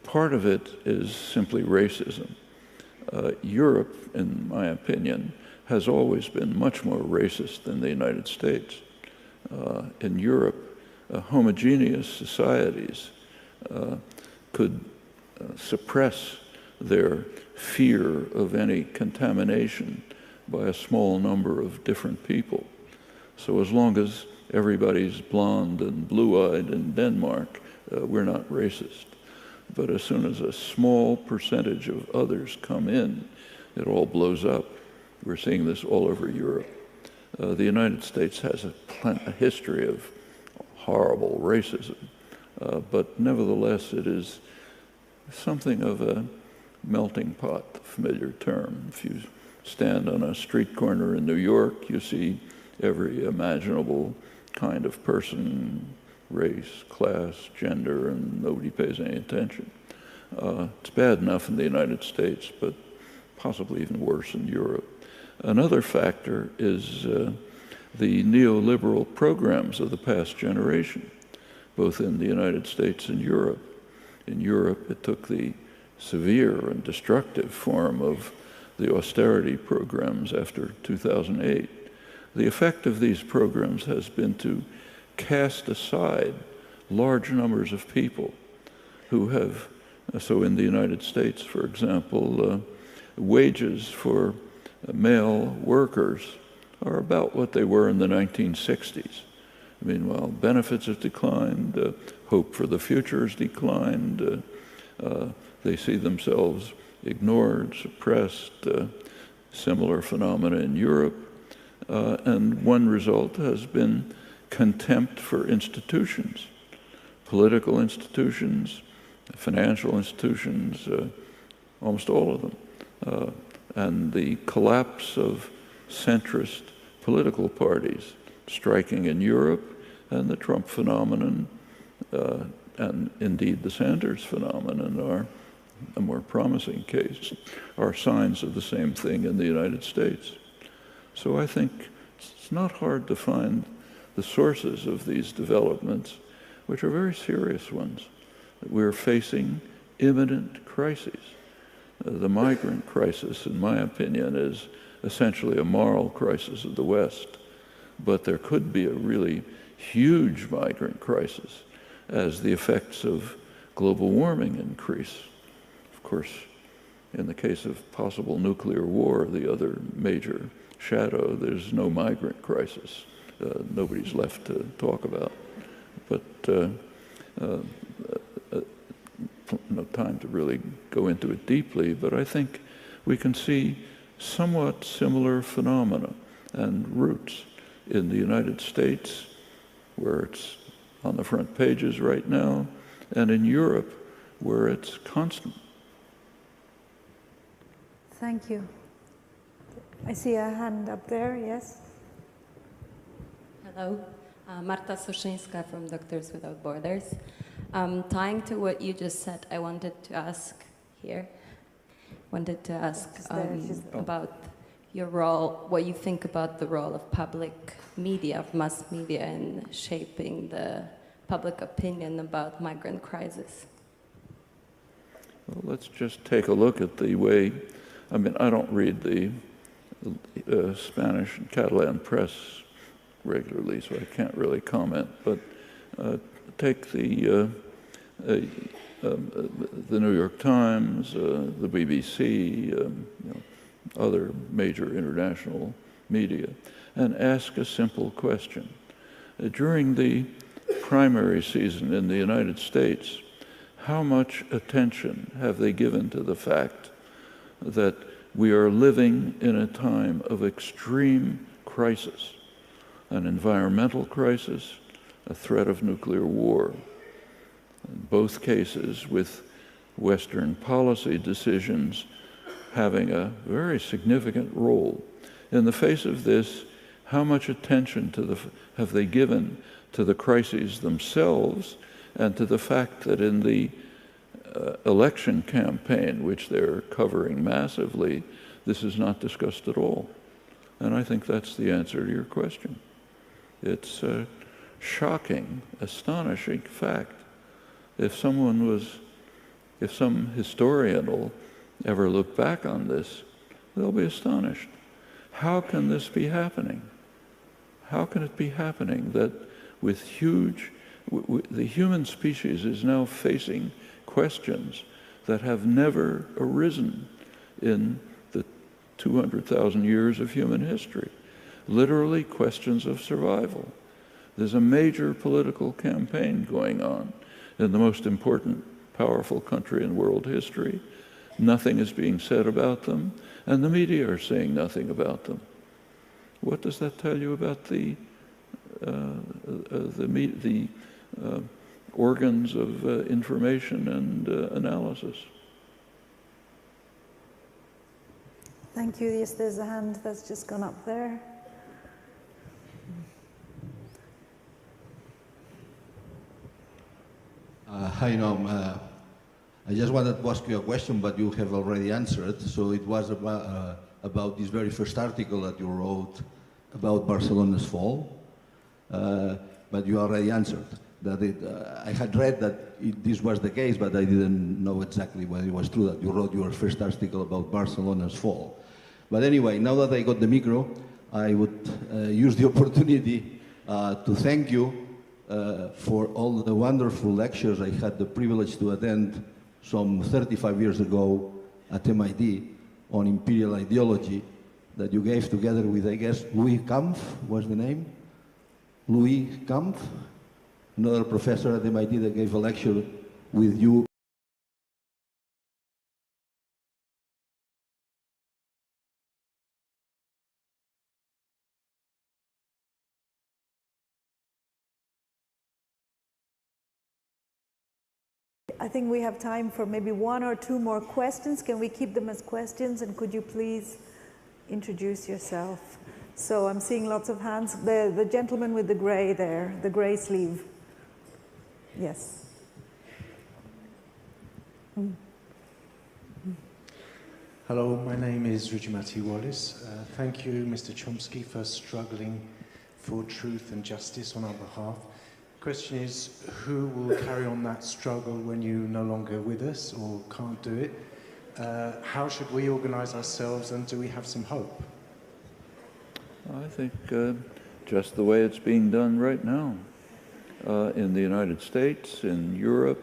Part of it is simply racism. Europe, in my opinion, has always been much more racist than the United States. In Europe, homogeneous societies could suppress their fear of any contamination by a small number of different people. So as long as everybody's blonde and blue-eyed in Denmark, we're not racist. But as soon as a small percentage of others come in, it all blows up. We're seeing this all over Europe. The United States has a history of horrible racism, but nevertheless it is something of a melting pot, a familiar term. If you stand on a street corner in New York, you see every imaginable kind of person, race, class, gender, and nobody pays any attention. It's bad enough in the United States, but possibly even worse in Europe. Another factor is the neoliberal programs of the past generation, both in the United States and Europe. In Europe, it took the severe and destructive form of the austerity programs after 2008. The effect of these programs has been to cast aside large numbers of people who have, so in the United States, for example, wages for male workers are about what they were in the 1960s. Meanwhile, benefits have declined, hope for the future has declined, they see themselves ignored, suppressed, similar phenomena in Europe, and one result has been contempt for institutions, political institutions, financial institutions, almost all of them, and the collapse of centrist political parties, striking in Europe, and the Trump phenomenon, and indeed the Sanders phenomenon are a more promising case, are signs of the same thing in the United States. So I think it's not hard to find the sources of these developments, which are very serious ones. We're facing imminent crises. The migrant crisis, in my opinion, is essentially a moral crisis of the West. But there could be a really huge migrant crisis as the effects of global warming increase. Of course, in the case of possible nuclear war, the other major shadow, there's no migrant crisis. Nobody's left to talk about. But no time to really go into it deeply, but I think we can see somewhat similar phenomena and roots in the United States, where it's on the front pages right now, and in Europe, where it's constant. Thank you. I see a hand up there, yes? Hello, Marta Suszyńska from Doctors Without Borders. Tying to what you just said, I wanted to ask about your role, what you think about the role of public media, of mass media in shaping the public opinion about migrant crisis. Well, let's just take a look at the way, I mean, I don't read the Spanish and Catalan press regularly, so I can't really comment, but take the New York Times, the BBC, other major international media, and ask a simple question. During the primary season in the United States, how much attention have they given to the fact that we are living in a time of extreme crisis, an environmental crisis, a threat of nuclear war? In both cases with Western policy decisions having a very significant role. In the face of this, how much attention have they given to the crises themselves and to the fact that in the election campaign, which they're covering massively, this is not discussed at all? And I think that's the answer to your question. It's a shocking, astonishing fact. If some historian will ever look back on this, they'll be astonished. How can this be happening? How can it be happening that with the human species is now facing questions that have never arisen in the 200,000 years of human history? Literally questions of survival. There's a major political campaign going on in the most important, powerful country in world history. Nothing is being said about them, and the media are saying nothing about them. What does that tell you about the organs of information and analysis? Thank you. Yes, there's a hand that's just gone up there. Hi, Noam. I just wanted to ask you a question, but you have already answered. So it was about this very first article that you wrote about Barcelona's fall, but you already answered that I had read that this was the case, but I didn't know exactly whether it was true that you wrote your first article about Barcelona's fall. But anyway, now that I got the micro, I would use the opportunity to thank you for all the wonderful lectures I had the privilege to attend some 35 years ago at MIT on imperial ideology that you gave together with, I guess, Louis Kampf was the name? Louis Kampf, another professor at MIT that gave a lecture with you. I think we have time for maybe one or two more questions. Can we keep them as questions? And could you please introduce yourself? So I'm seeing lots of hands. The gentleman with the gray there, the gray sleeve. Yes. Hello, my name is Rujamati Wallace. Thank you, Mr. Chomsky, for struggling for truth and justice on our behalf. The question is, who will carry on that struggle when you're no longer with us or can't do it? How should we organize ourselves, and do we have some hope? I think just the way it's being done right now. In the United States, in Europe,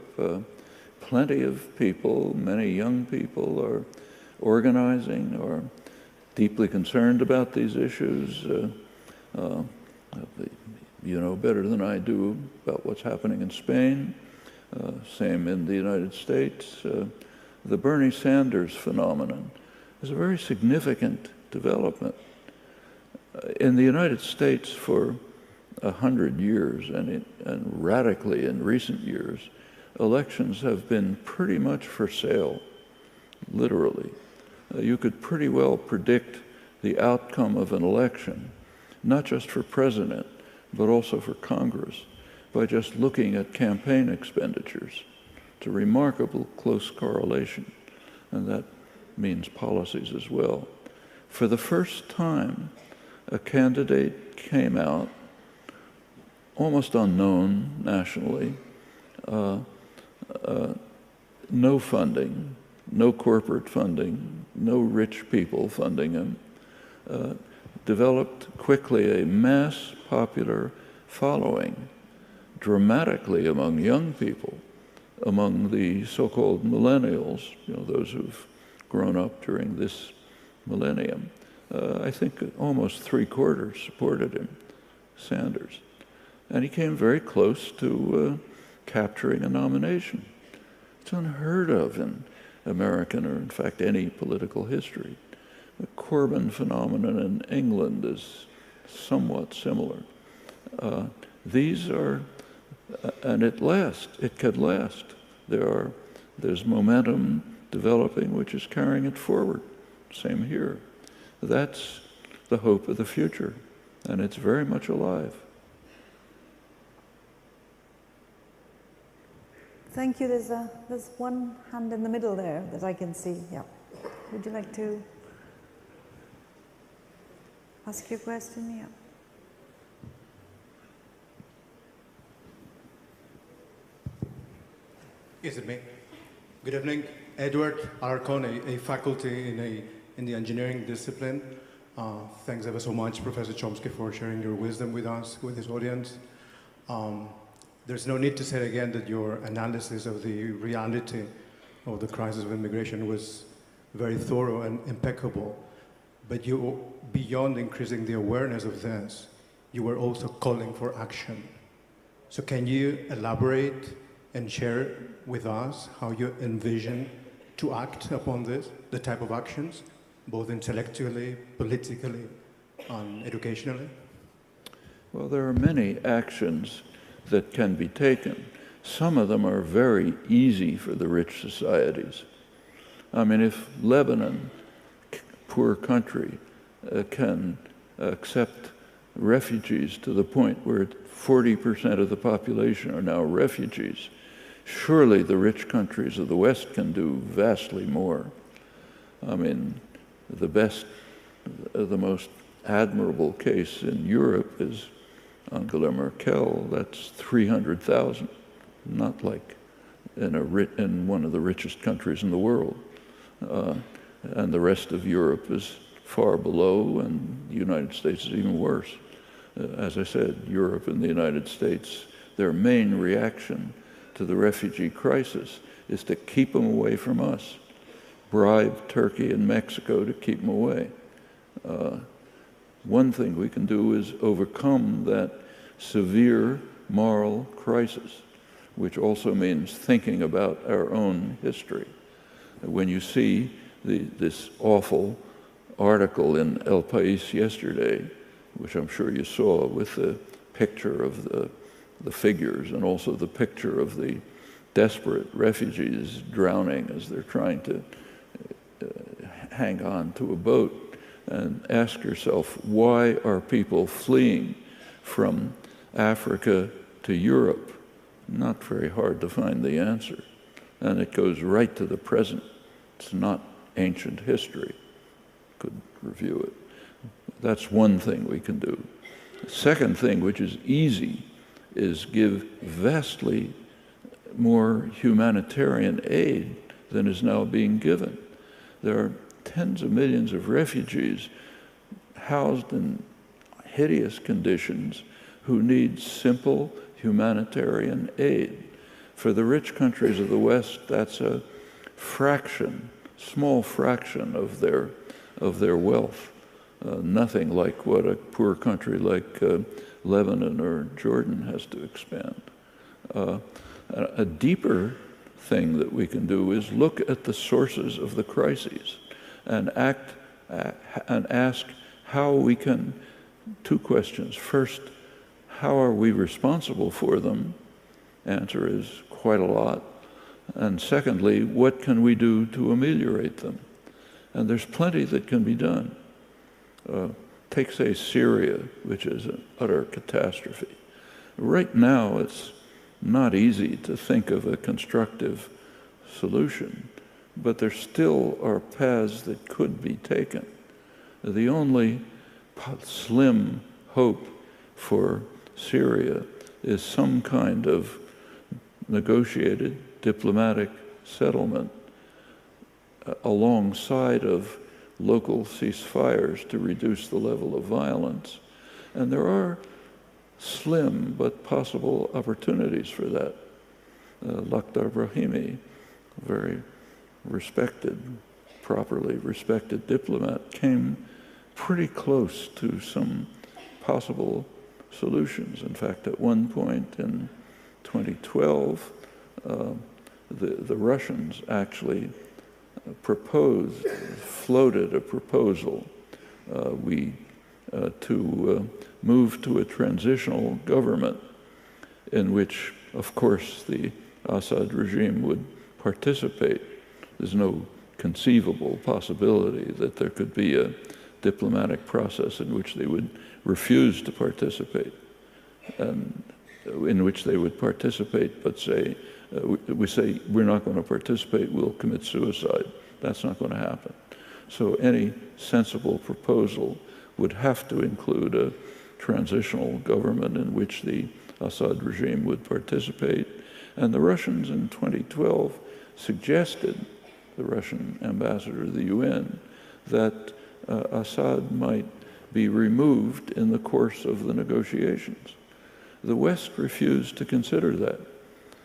plenty of people, many young people are organizing, are deeply concerned about these issues. You know better than I do about what's happening in Spain, same in the United States. The Bernie Sanders phenomenon is a very significant development. In the United States for 100 years, and radically in recent years, elections have been pretty much for sale, literally. You could pretty well predict the outcome of an election, not just for president, but also for Congress, by just looking at campaign expenditures. It's a remarkable close correlation, and that means policies as well. For the first time, a candidate came out, almost unknown nationally, no funding, no corporate funding, no rich people funding him, developed quickly a mass popular following, dramatically among young people, among the so-called millennials, those who've grown up during this millennium. I think almost 3/4 supported him, Sanders. And he came very close to capturing a nomination. It's unheard of in American, or in fact any political history. The Corbyn phenomenon in England is somewhat similar. These are, and it could last. There's momentum developing which is carrying it forward. Same here. That's the hope of the future, and it's very much alive. Thank you. There's one hand in the middle there that I can see. Yeah. Would you like to ask your question? Yeah. Is it me? Good evening. Edward Arcon, a faculty in the engineering discipline. Thanks ever so much, Professor Chomsky, for sharing your wisdom with us, with this audience. There's no need to say again that your analysis of the reality of the crisis of immigration was very thorough and impeccable. But you, beyond increasing the awareness of this, you were also calling for action. So can you elaborate and share with us how you envision to act upon this, the type of actions, both intellectually, politically, and educationally? Well, there are many actions that can be taken. Some of them are very easy for the rich societies. I mean, if Lebanon, poor country, can accept refugees to the point where 40% of the population are now refugees, surely the rich countries of the West can do vastly more. I mean, the most admirable case in Europe is Angela Merkel. That's 300,000, not like in one of the richest countries in the world. And the rest of Europe is far below, and the United States is even worse. As I said, Europe and the United States, their main reaction to the refugee crisis is to keep them away from us, bribe Turkey and Mexico to keep them away. One thing we can do is overcome that severe moral crisis, which also means thinking about our own history. When you see this awful article in El País yesterday, which I'm sure you saw, with the picture of the figures and also the picture of the desperate refugees drowning as they're trying to hang on to a boat, and ask yourself, why are people fleeing from Africa to Europe? Not very hard to find the answer. And it goes right to the present. It's not ancient history. Could review it. That's one thing we can do. The second thing, which is easy, is give vastly more humanitarian aid than is now being given. There are tens of millions of refugees housed in hideous conditions who need simple humanitarian aid. For the rich countries of the West, that's a fraction, small fraction of their wealth. Nothing like what a poor country like Lebanon or Jordan has to expand. A deeper thing that we can do is look at the sources of the crises and ask how we can, two questions. First, how are we responsible for them? Answer is quite a lot. And secondly, what can we do to ameliorate them? And there's plenty that can be done. Take, say, Syria, which is an utter catastrophe. Right now, it's not easy to think of a constructive solution, but there still are paths that could be taken. The only slim hope for Syria is some kind of negotiated diplomatic settlement alongside of local ceasefires to reduce the level of violence. And there are slim but possible opportunities for that. Lakhdar Brahimi, a very respected, properly respected diplomat, came pretty close to some possible solutions. In fact, at one point in 2012, the Russians actually floated a proposal to move to a transitional government in which, of course, the Assad regime would participate. There's no conceivable possibility that there could be a diplomatic process in which they would refuse to participate, and in which they would participate but say, we say, we're not going to participate, we'll commit suicide. That's not going to happen. So any sensible proposal would have to include a transitional government in which the Assad regime would participate. And the Russians in 2012 suggested, the Russian ambassador to the UN, that Assad might be removed in the course of the negotiations. The West refused to consider that.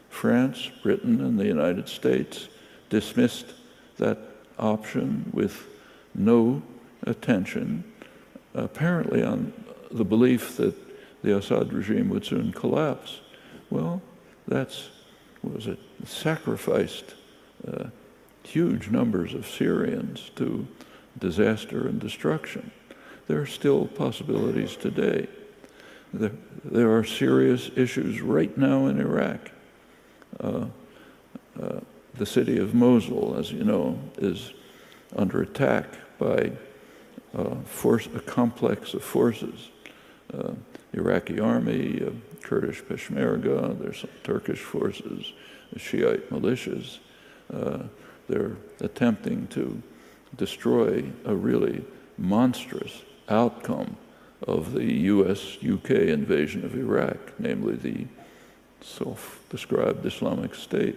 France, Britain, and the United States dismissed that option with no attention, apparently on the belief that the Assad regime would soon collapse. Well, sacrificed huge numbers of Syrians to disaster and destruction. There are still possibilities today. There are serious issues right now in Iraq. The city of Mosul, as you know, is under attack by a complex of forces. Iraqi army, Kurdish Peshmerga, there's some Turkish forces, Shiite militias. They're attempting to destroy a really monstrous outcome of the US-UK invasion of Iraq, namely the self-described Islamic State.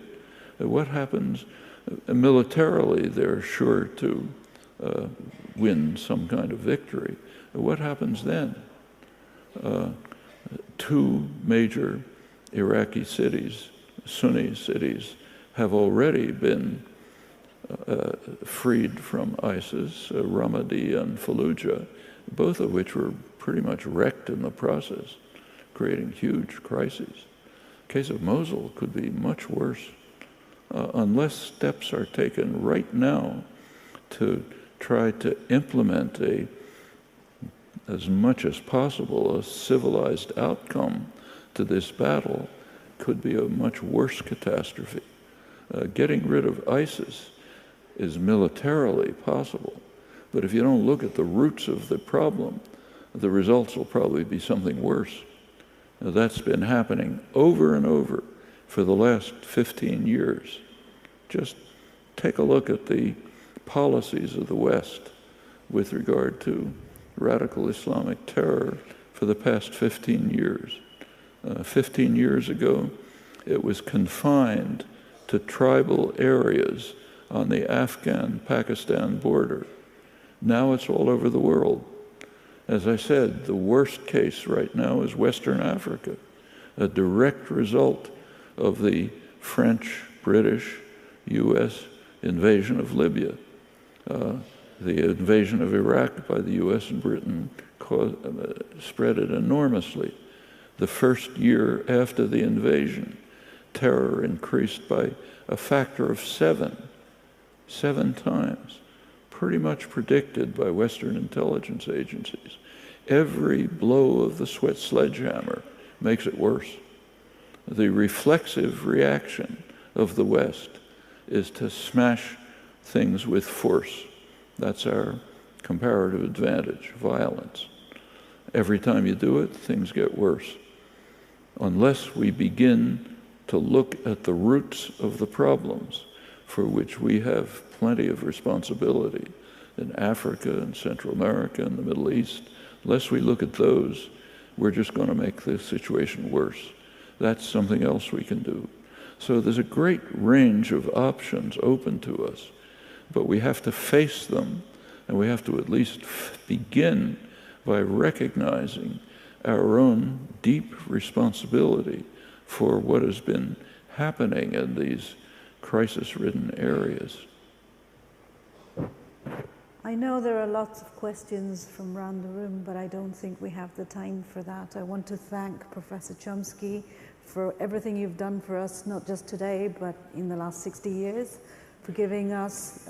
What happens militarily, they're sure to win some kind of victory. What happens then? Two major Iraqi cities, Sunni cities, have already been freed from ISIS, Ramadi and Fallujah, both of which were pretty much wrecked in the process, creating huge crises. The case of Mosul could be much worse unless steps are taken right now to try to implement as much as possible, a civilized outcome to this battle. Could be a much worse catastrophe. Getting rid of ISIS is militarily possible, but if you don't look at the roots of the problem, the results will probably be something worse. Now, that's been happening over and over for the last 15 years. Just take a look at the policies of the West with regard to radical Islamic terror for the past 15 years. 15 years ago, it was confined to tribal areas on the Afghan-Pakistan border. Now it's all over the world. As I said, the worst case right now is Western Africa, a direct result of the French, British, US invasion of Libya. The invasion of Iraq by the US and Britain spread it enormously. The first year after the invasion, terror increased by a factor of 7 times, pretty much predicted by Western intelligence agencies. Every blow of the sledgehammer makes it worse. The reflexive reaction of the West is to smash things with force. That's our comparative advantage, violence. Every time you do it, things get worse. Unless we begin to look at the roots of the problems for which we have plenty of responsibility in Africa and Central America and the Middle East, unless we look at those, we're just going to make the situation worse. That's something else we can do. So there's a great range of options open to us, but we have to face them, and we have to at least begin by recognizing our own deep responsibility for what has been happening in these crisis-ridden areas. I know there are lots of questions from around the room, but I don't think we have the time for that. I want to thank Professor Chomsky for everything you've done for us, not just today, but in the last 60 years, for giving us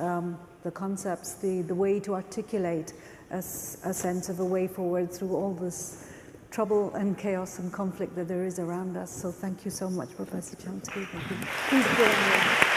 the concepts, the way to articulate a sense of a way forward through all this trouble and chaos and conflict that there is around us. So thank you so much, Professor Chomsky. Thank you. Please join me.